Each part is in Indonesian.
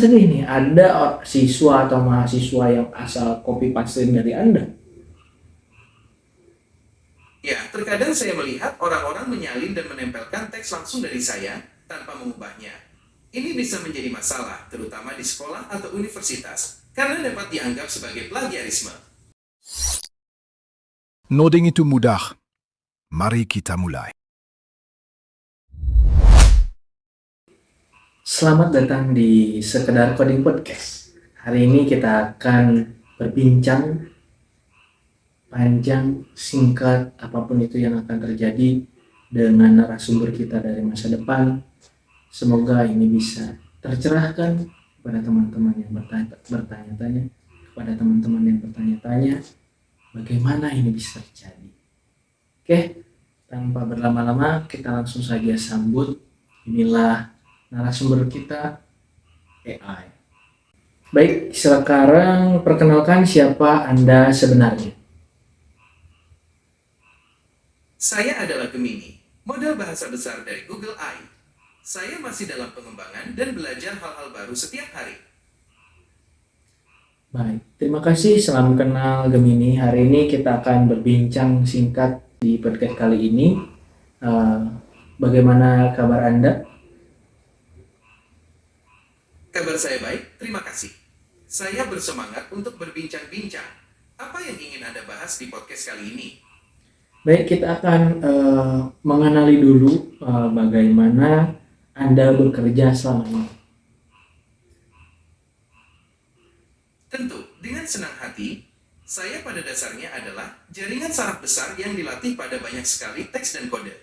sedih nih, ada siswa atau mahasiswa yang asal copy paste dari Anda. Ya, terkadang saya melihat orang-orang menyalin dan menempelkan teks langsung dari saya tanpa mengubahnya. Ini bisa menjadi masalah, terutama di sekolah atau universitas, karena dapat dianggap sebagai plagiarisme. Noding itu mudah. Mari kita mulai. Selamat datang di Sekedar Coding Podcast. Hari ini kita akan berbincang panjang, singkat, apapun itu yang akan terjadi dengan narasumber kita dari masa depan. Semoga ini bisa tercerahkan kepada teman-teman yang bertanya-tanya, kepada teman-teman yang bertanya-tanya, bagaimana ini bisa terjadi. Oke, tanpa berlama-lama kita langsung saja sambut. Inilah narasumber kita, AI. Baik, sekarang perkenalkan siapa Anda sebenarnya. Saya adalah Gemini, model bahasa besar dari Google AI. Saya masih dalam pengembangan dan belajar hal-hal baru setiap hari. Baik, terima kasih. Salam kenal Gemini. Hari ini kita akan berbincang singkat di podcast kali ini. Bagaimana kabar Anda? Kabar saya baik, terima kasih. Saya bersemangat untuk berbincang-bincang. Apa yang ingin Anda bahas di podcast kali ini? Baik, kita akan mengenali dulu bagaimana Anda bekerja selama ini. Tentu, dengan senang hati, saya pada dasarnya adalah jaringan saraf besar yang dilatih pada banyak sekali teks dan kode.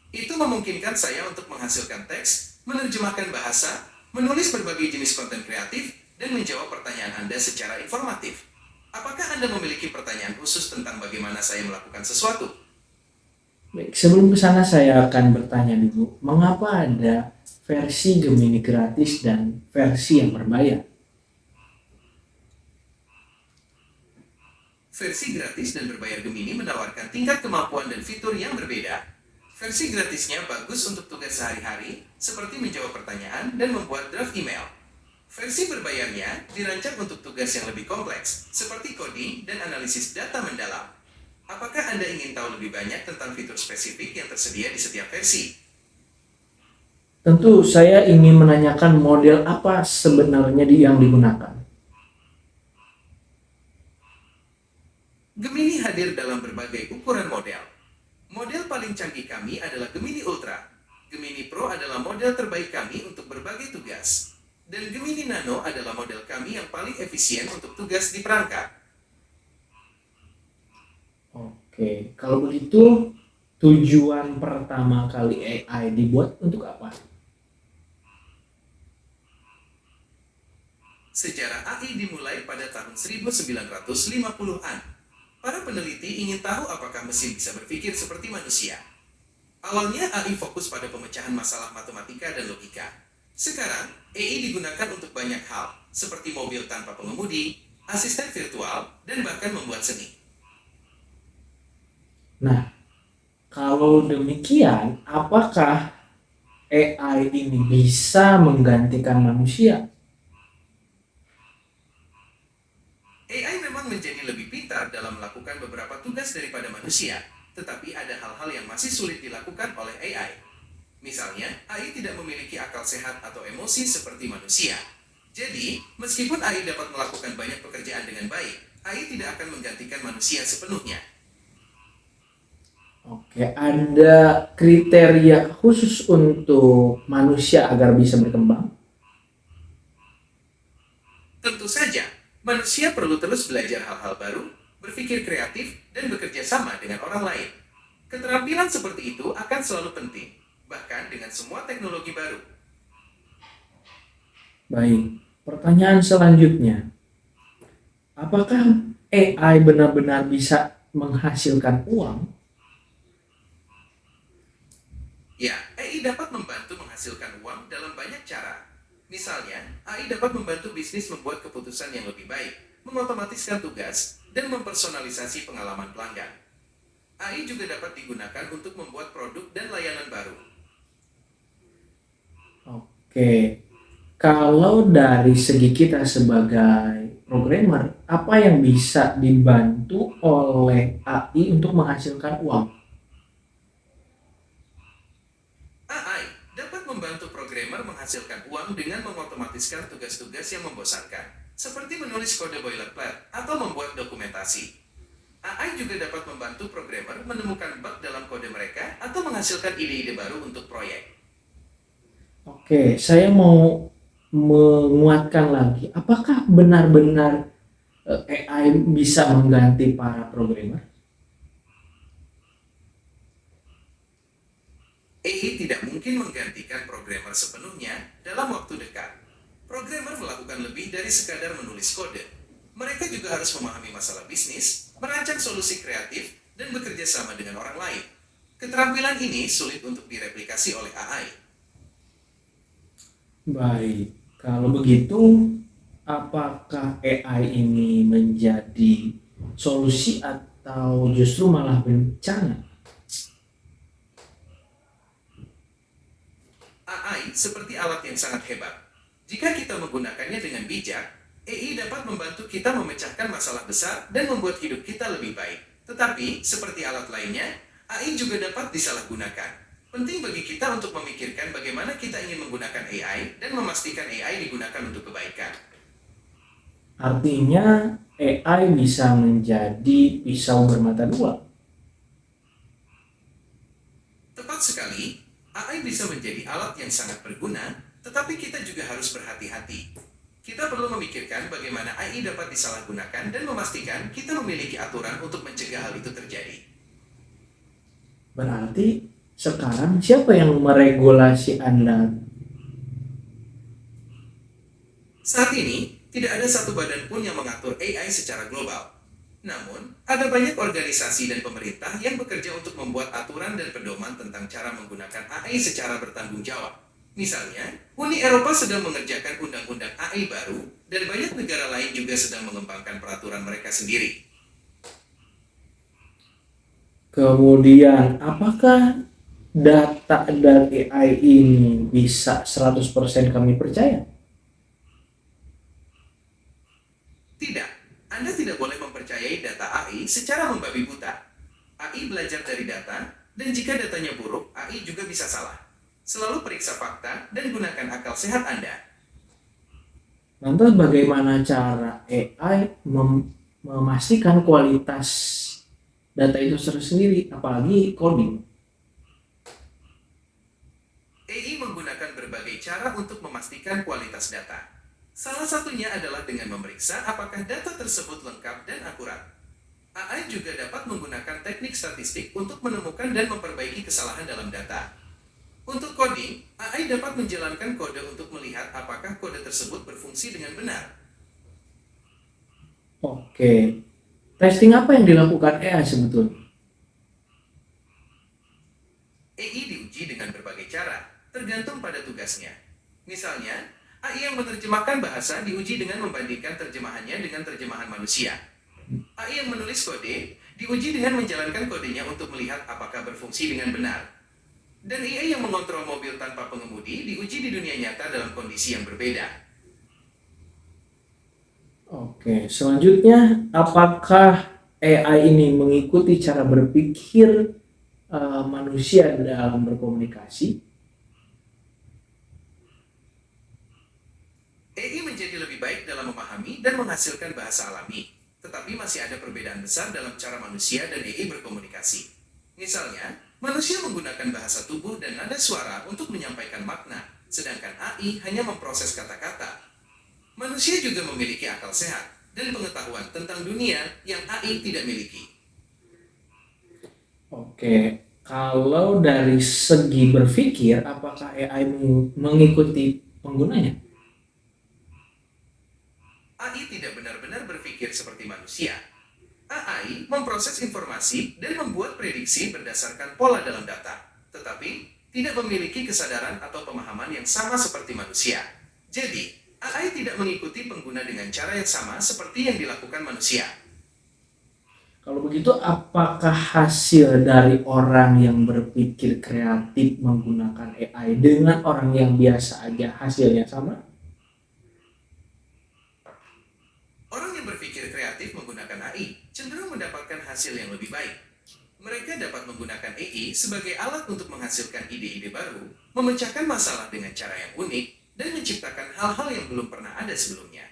Itu memungkinkan saya untuk menghasilkan teks, menerjemahkan bahasa, menulis berbagai jenis konten kreatif, dan menjawab pertanyaan Anda secara informatif. Apakah Anda memiliki pertanyaan khusus tentang bagaimana saya melakukan sesuatu? Baik, sebelum ke sana saya akan bertanya dulu, mengapa ada versi Gemini gratis dan versi yang berbayar? Versi gratis dan berbayar Gemini menawarkan tingkat kemampuan dan fitur yang berbeda. Versi gratisnya bagus untuk tugas sehari-hari, seperti menjawab pertanyaan dan membuat draft email. Versi berbayarnya dirancang untuk tugas yang lebih kompleks, seperti coding dan analisis data mendalam. Apakah Anda ingin tahu lebih banyak tentang fitur spesifik yang tersedia di setiap versi? Tentu saya ingin menanyakan model apa sebenarnya yang digunakan. Gemini hadir dalam berbagai ukuran model. Model paling canggih kami adalah Gemini Ultra. Gemini Pro adalah model terbaik kami untuk berbagai tugas. Dan Gemini Nano adalah model kami yang paling efisien untuk tugas di perangkat. Oke, kalau begitu tujuan pertama kali AI dibuat untuk apa? Sejarah AI dimulai pada tahun 1950-an. Para peneliti ingin tahu apakah mesin bisa berpikir seperti manusia. Awalnya AI fokus pada pemecahan masalah matematika dan logika. Sekarang, AI digunakan untuk banyak hal, seperti mobil tanpa pengemudi, asisten virtual, dan bahkan membuat seni. Nah, kalau demikian, apakah AI ini bisa menggantikan manusia? AI memang menjadi lebih pintar dalam melakukan beberapa tugas daripada manusia, tetapi ada hal-hal yang masih sulit dilakukan oleh AI. Misalnya, AI tidak memiliki akal sehat atau emosi seperti manusia. Jadi, meskipun AI dapat melakukan banyak pekerjaan dengan baik, AI tidak akan menggantikan manusia sepenuhnya. Oke, ada kriteria khusus untuk manusia agar bisa berkembang? Tentu saja, manusia perlu terus belajar hal-hal baru, berpikir kreatif, dan bekerja sama dengan orang lain. Keterampilan seperti itu akan selalu penting, bahkan dengan semua teknologi baru. Baik, pertanyaan selanjutnya. Apakah AI benar-benar bisa menghasilkan uang? Ya, AI dapat membantu menghasilkan uang dalam banyak cara. Misalnya, AI dapat membantu bisnis membuat keputusan yang lebih baik, mengotomatiskan tugas, dan mempersonalisasi pengalaman pelanggan. AI juga dapat digunakan untuk membuat produk dan layanan baru. Oke, Kalau dari segi kita sebagai programmer, apa yang bisa dibantu oleh AI untuk menghasilkan uang? AI dapat membantu programmer menghasilkan uang dengan mengotomatiskan tugas-tugas yang membosankan, seperti menulis kode boilerplate atau membuat dokumentasi. AI juga dapat membantu programmer menemukan bug dalam kode mereka atau menghasilkan ide-ide baru untuk proyek. Oke, saya mau menguatkan lagi. Apakah benar-benar AI bisa mengganti para programmer? AI tidak mungkin menggantikan programmer sepenuhnya dalam waktu dekat. Programmer melakukan lebih dari sekadar menulis kode. Mereka juga harus memahami masalah bisnis, merancang solusi kreatif, dan bekerja sama dengan orang lain. Keterampilan ini sulit untuk direplikasi oleh AI. Baik, kalau begitu, apakah AI ini menjadi solusi atau justru malah bencana? AI seperti alat yang sangat hebat. Jika kita menggunakannya dengan bijak, AI dapat membantu kita memecahkan masalah besar dan membuat hidup kita lebih baik. Tetapi, seperti alat lainnya, AI juga dapat disalahgunakan. Penting bagi kita untuk memikirkan bagaimana kita ingin menggunakan AI dan memastikan AI digunakan untuk kebaikan. Artinya, AI bisa menjadi pisau bermata dua. Tepat sekali, AI bisa menjadi alat yang sangat berguna, tetapi kita juga harus berhati-hati. Kita perlu memikirkan bagaimana AI dapat disalahgunakan dan memastikan kita memiliki aturan untuk mencegah hal itu terjadi. Berarti sekarang siapa yang meregulasi Anda? Saat ini, tidak ada satu badan pun yang mengatur AI secara global. Namun, ada banyak organisasi dan pemerintah yang bekerja untuk membuat aturan dan pedoman tentang cara menggunakan AI secara bertanggung jawab. Misalnya, Uni Eropa sedang mengerjakan undang-undang AI baru, dan banyak negara lain juga sedang mengembangkan peraturan mereka sendiri. Kemudian, apakah data dari AI ini bisa 100% kami percaya? Tidak, Anda tidak boleh mempercayai data AI secara membabi buta. AI belajar dari data, dan jika datanya buruk, AI juga bisa salah. Selalu periksa fakta dan gunakan akal sehat Anda. Lantas bagaimana cara AI memastikan kualitas data itu sendiri, apalagi coding? AI menggunakan berbagai cara untuk memastikan kualitas data. Salah satunya adalah dengan memeriksa apakah data tersebut lengkap dan akurat. AI juga dapat menggunakan teknik statistik untuk menemukan dan memperbaiki kesalahan dalam data. Untuk coding, AI dapat menjalankan kode untuk melihat apakah kode tersebut berfungsi dengan benar. Oke, testing apa yang dilakukan AI sebetulnya? AI diuji dengan berbagai cara, tergantung pada tugasnya. Misalnya, AI yang menerjemahkan bahasa diuji dengan membandingkan terjemahannya dengan terjemahan manusia. AI yang menulis kode diuji dengan menjalankan kodenya untuk melihat apakah berfungsi dengan benar. Dan AI yang mengontrol mobil tanpa pengemudi diuji di dunia nyata dalam kondisi yang berbeda. Oke, selanjutnya apakah AI ini mengikuti cara berpikir manusia dalam berkomunikasi? AI menjadi lebih baik dalam memahami dan menghasilkan bahasa alami, tetapi masih ada perbedaan besar dalam cara manusia dan AI berkomunikasi. Misalnya, manusia menggunakan bahasa tubuh dan nada suara untuk menyampaikan makna, sedangkan AI hanya memproses kata-kata. Manusia juga memiliki akal sehat dan pengetahuan tentang dunia yang AI tidak miliki. Oke, kalau dari segi berpikir, apakah AI mengikuti penggunanya? AI tidak benar-benar berpikir seperti manusia. AI memproses informasi dan membuat prediksi berdasarkan pola dalam data, tetapi tidak memiliki kesadaran atau pemahaman yang sama seperti manusia. Jadi, AI tidak mengikuti pengguna dengan cara yang sama seperti yang dilakukan manusia. Kalau begitu, apakah hasil dari orang yang berpikir kreatif menggunakan AI dengan orang yang biasa aja hasilnya sama? yang berpikir kreatif menggunakan AI cenderung mendapatkan hasil yang lebih baik. Mereka dapat menggunakan AI sebagai alat untuk menghasilkan ide-ide baru, memecahkan masalah dengan cara yang unik, dan menciptakan hal-hal yang belum pernah ada sebelumnya.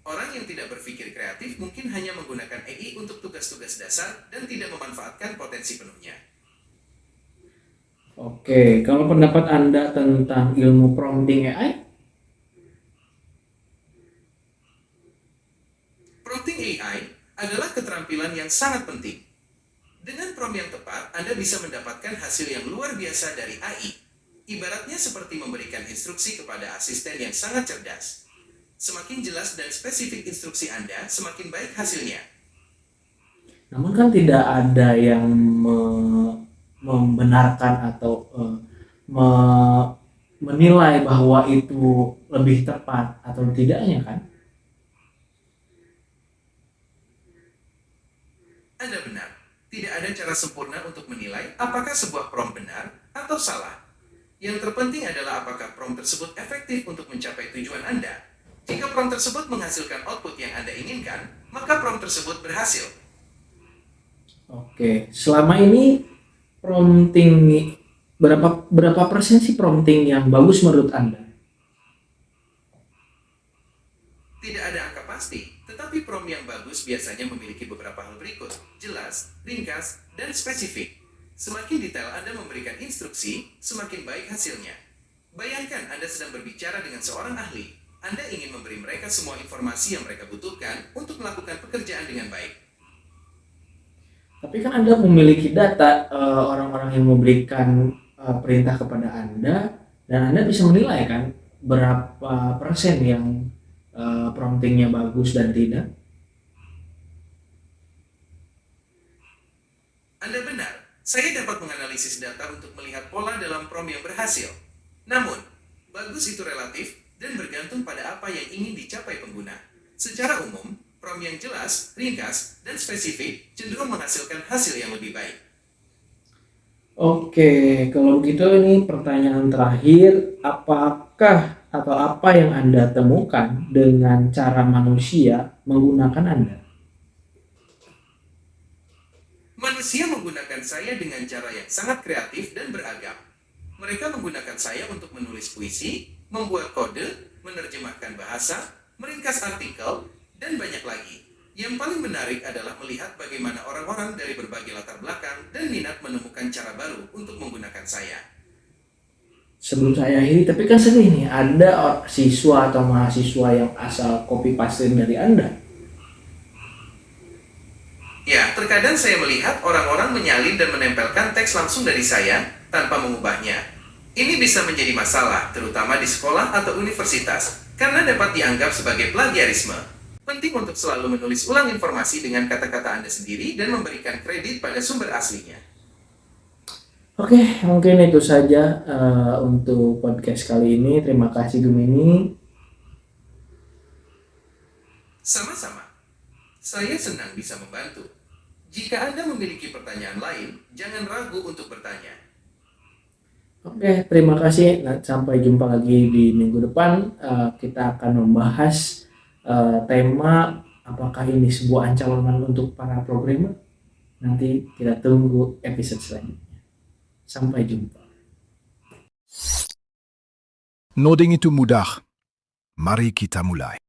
Orang yang tidak berpikir kreatif mungkin hanya menggunakan AI untuk tugas-tugas dasar dan tidak memanfaatkan potensi penuhnya. Oke, kalau pendapat Anda tentang ilmu prompting AI? Prompting AI adalah keterampilan yang sangat penting. Dengan prompt yang tepat, Anda bisa mendapatkan hasil yang luar biasa dari AI. Ibaratnya seperti memberikan instruksi kepada asisten yang sangat cerdas. Semakin jelas dan spesifik instruksi Anda, semakin baik hasilnya. Namun kan tidak ada yang membenarkan atau menilai bahwa itu lebih tepat atau tidaknya kan? Anda benar. Tidak ada cara sempurna untuk menilai apakah sebuah prompt benar atau salah. Yang terpenting adalah apakah prompt tersebut efektif untuk mencapai tujuan Anda. Jika prompt tersebut menghasilkan output yang Anda inginkan, maka prompt tersebut berhasil. Oke, selama ini prompting berapa persen sih prompting yang bagus menurut Anda? Tidak ada angka pasti, tetapi prompt yang bagus biasanya memiliki beberapa hal berikut: jelas, ringkas, dan spesifik. Semakin detail Anda memberikan instruksi, semakin baik hasilnya. Bayangkan Anda sedang berbicara dengan seorang ahli. Anda ingin memberi mereka semua informasi yang mereka butuhkan untuk melakukan pekerjaan dengan baik. Tapi kan Anda memiliki data orang-orang yang memberikan perintah kepada Anda, dan Anda bisa menilai kan berapa persen yang promptingnya bagus dan tidak. Anda benar, saya dapat menganalisis data untuk melihat pola dalam prompt yang berhasil. Namun, bagus itu relatif dan bergantung pada apa yang ingin dicapai pengguna. Secara umum, prompt yang jelas, ringkas, dan spesifik cenderung menghasilkan hasil yang lebih baik. Oke, kalau begitu ini pertanyaan terakhir, apakah atau apa yang Anda temukan dengan cara manusia menggunakan Anda? Manusia menggunakan saya dengan cara yang sangat kreatif dan beragam. Mereka menggunakan saya untuk menulis puisi, membuat kode, menerjemahkan bahasa, meringkas artikel, dan banyak lagi. Yang paling menarik adalah melihat bagaimana orang-orang dari berbagai latar belakang dan minat menemukan cara baru untuk menggunakan saya. Sebelum saya akhiri, tapi kan sering nih ada siswa atau mahasiswa yang asal copy paste dari Anda. Ya, terkadang saya melihat orang-orang menyalin dan menempelkan teks langsung dari saya tanpa mengubahnya. Ini bisa menjadi masalah, terutama di sekolah atau universitas, karena dapat dianggap sebagai plagiarisme. Penting untuk selalu menulis ulang informasi dengan kata-kata Anda sendiri dan memberikan kredit pada sumber aslinya. Oke, mungkin itu saja untuk podcast kali ini. Terima kasih Gemini. Sama-sama. Saya senang bisa membantu. Jika Anda memiliki pertanyaan lain, jangan ragu untuk bertanya. Oke, terima kasih. Nah, sampai jumpa lagi di minggu depan. Kita akan membahas tema apakah ini sebuah ancaman untuk para programmer. Nanti kita tunggu episode selanjutnya. Sampai jumpa. Noding itu mudah. Mari kita mulai.